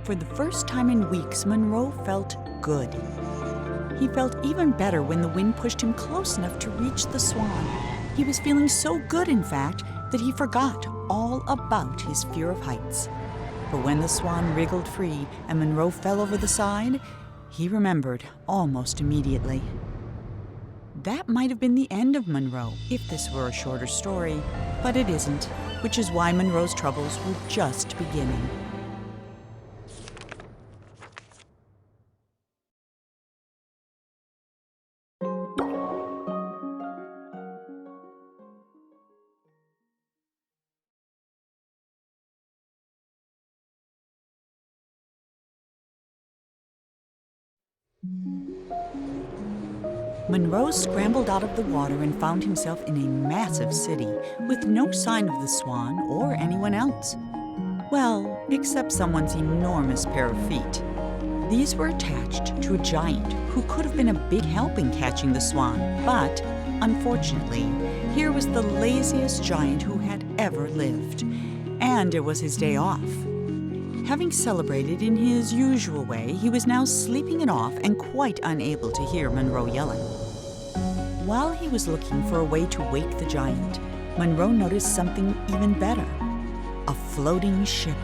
For the first time in weeks, Monroe felt good. He felt even better when the wind pushed him close enough to reach the Swan. He was feeling so good, in fact, that he forgot all about his fear of heights. But when the Swan wriggled free and Monroe fell over the side, he remembered almost immediately. That might have been the end of Monroe if this were a shorter story, but it isn't, which is why Monroe's troubles were just beginning. Monroe scrambled out of the water and found himself in a massive city with no sign of the Swan or anyone else. Well, except someone's enormous pair of feet. These were attached to a giant who could have been a big help in catching the Swan, but unfortunately, here was the laziest giant who had ever lived, and it was his day off. Having celebrated in his usual way, he was now sleeping it off and quite unable to hear Monroe yelling. While he was looking for a way to wake the giant, Monroe noticed something even better: a floating ship.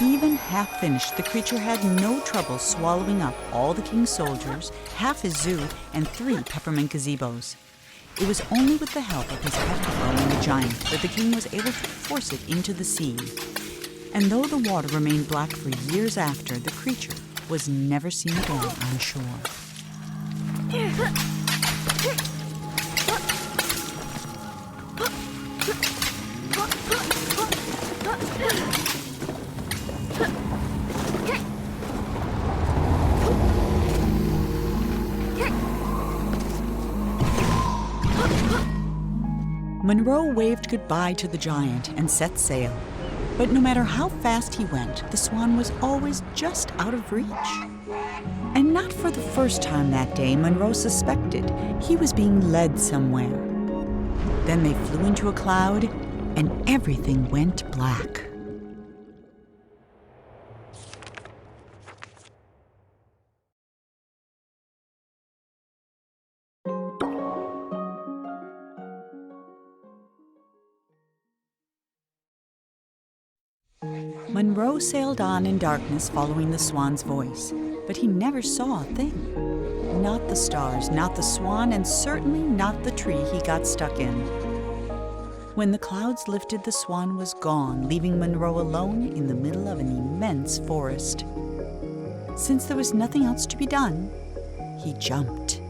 Even half finished, the creature had no trouble swallowing up all the king's soldiers, half his zoo, and 3 peppermint gazebos. It was only with the help of his pet crow and the giant that the king was able to force it into the sea. And though the water remained black for years after, the creature was never seen again on shore. Monroe waved goodbye to the giant and set sail. But no matter how fast he went, the Swan was always just out of reach. And not for the first time that day, Monroe suspected he was being led somewhere. Then they flew into a cloud, and everything went black. Monroe sailed on in darkness following the Swan's voice, but he never saw a thing. Not the stars, not the Swan, and certainly not the tree he got stuck in. When the clouds lifted, the Swan was gone, leaving Monroe alone in the middle of an immense forest. Since there was nothing else to be done, he jumped.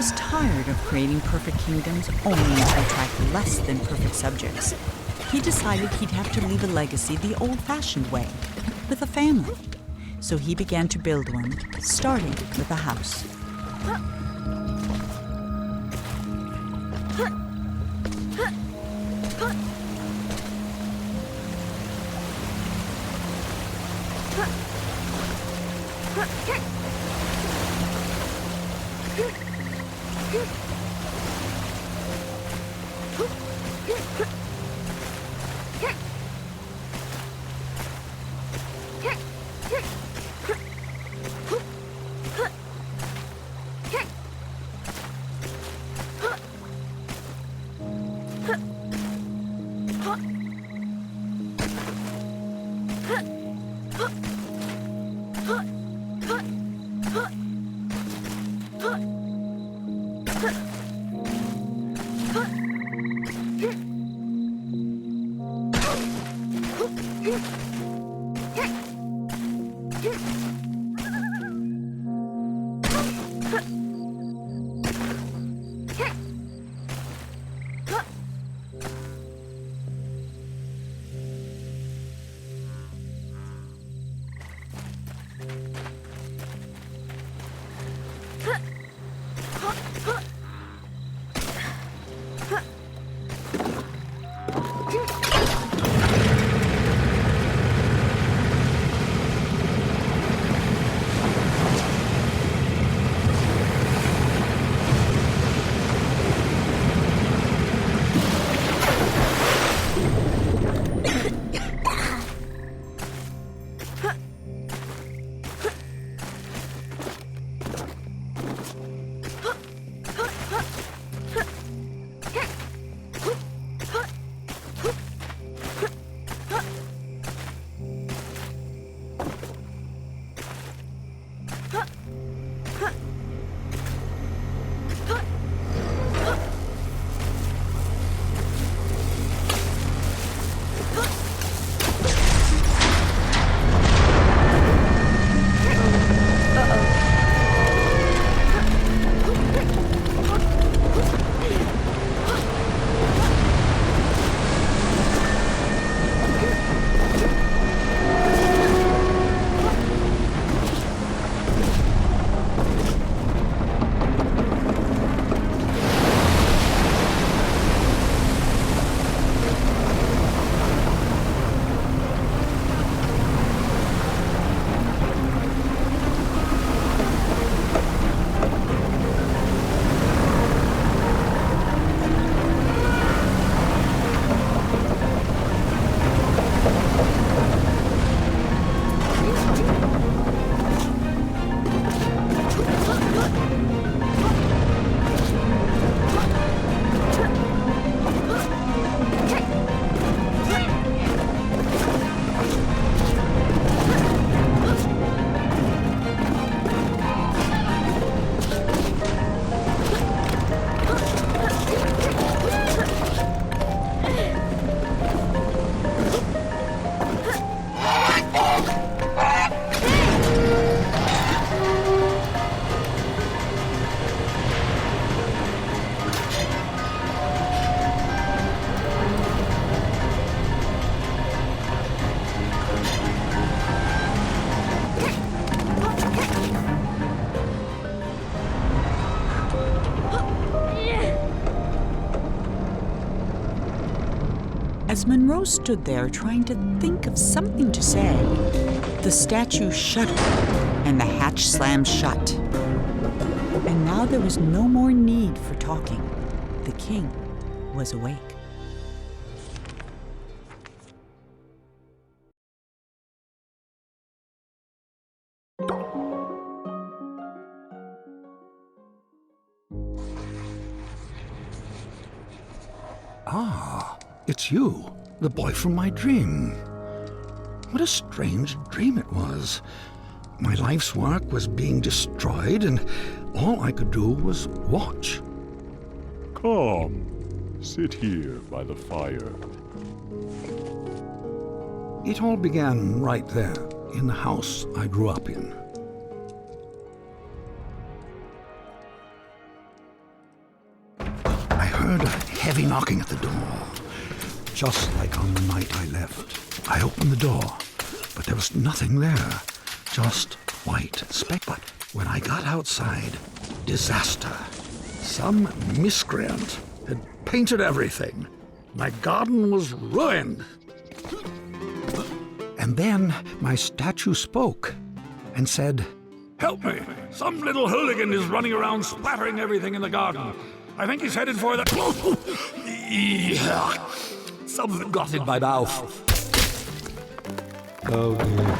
was tired of creating perfect kingdoms only to attract less than perfect subjects. He decided he'd have to leave a legacy the old-fashioned way, with a family. So he began to build one, starting with a house. As Monroe stood there trying to think of something to say, the statue shuddered and the hatch slammed shut. And now there was no more need for talking. The king was awake. Ah, it's you, the boy from my dream. What a strange dream it was. My life's work was being destroyed, and all I could do was watch. Come, sit here by the fire. It all began right there, in the house I grew up in. heard a heavy knocking at the door, just like on the night I left. I opened the door, but there was nothing there, just white speck. But when I got outside, disaster. Some miscreant had painted everything. My garden was ruined. And then my statue spoke and said, "Help me! Some little hooligan is running around splattering everything in the garden. I think he's headed for the..." Something got in my mouth. Oh dear.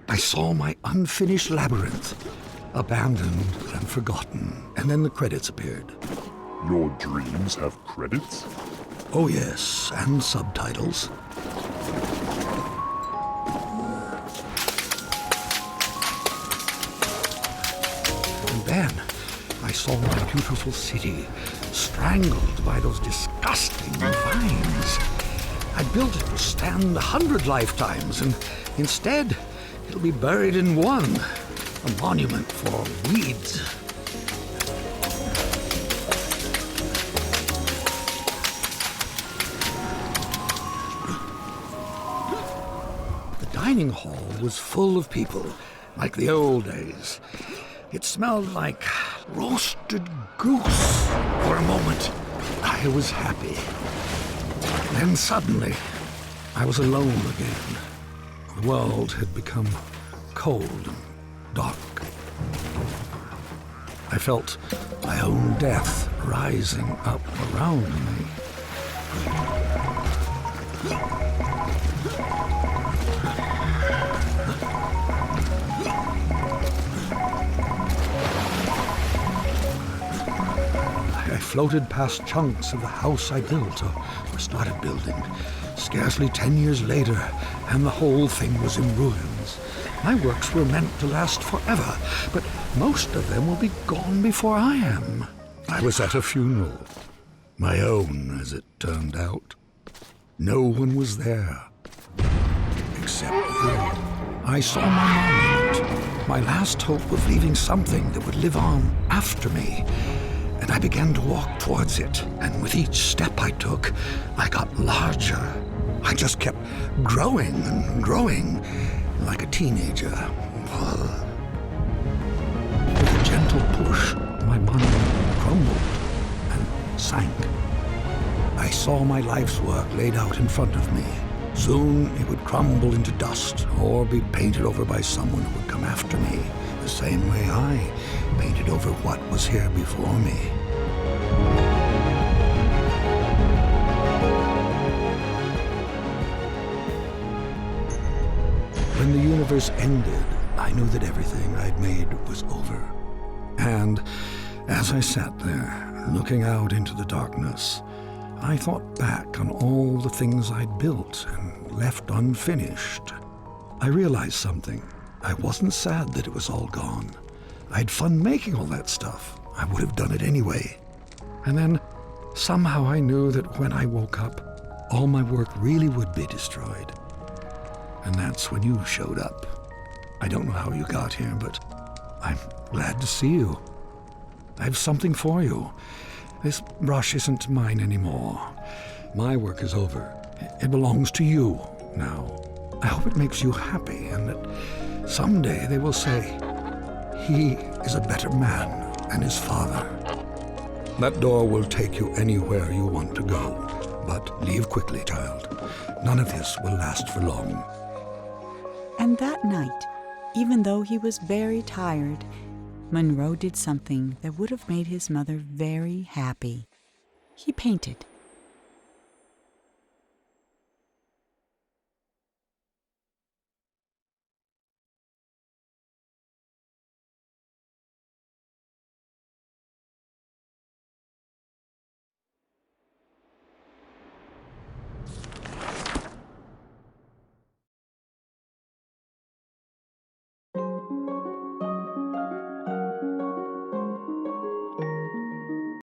I saw my unfinished labyrinth, abandoned and forgotten, and then the credits appeared. Your dreams have credits? Oh yes, and subtitles. And then I saw my beautiful city strangled by those disgusting vines. I built it to stand 100 lifetimes, and instead it'll be buried in one, a monument for weeds. The dining hall was full of people, like the old days. It smelled like roasted goose. For a moment, I was happy. Then suddenly, I was alone again. The world had become cold and dark. I felt my own death rising up around me. I floated past chunks of the house I built or started building. Scarcely 10 years later, and the whole thing was in ruins. My works were meant to last forever, but most of them will be gone before I am. I was at a funeral. My own, as it turned out. No one was there, except you. I saw my monument, my last hope of leaving something that would live on after me. And I began to walk towards it, and with each step I took, I got larger. I just kept growing and growing, like a teenager. With a gentle push, my monument crumbled and sank. I saw my life's work laid out in front of me. Soon it would crumble into dust or be painted over by someone who would come after me, the same way I painted over what was here before me. When the universe ended, I knew that everything I'd made was over. And as I sat there, looking out into the darkness, I thought back on all the things I'd built and left unfinished. I realized something. I wasn't sad that it was all gone. I had fun making all that stuff. I would have done it anyway. And then, somehow I knew that when I woke up, all my work really would be destroyed. And that's when you showed up. I don't know how you got here, but I'm glad to see you. I have something for you. This brush isn't mine anymore. My work is over. It belongs to you now. I hope it makes you happy and that someday they will say, he is a better man than his father. That door will take you anywhere you want to go, but leave quickly, child. None of this will last for long. And that night, even though he was very tired, Monroe did something that would have made his mother very happy. He painted.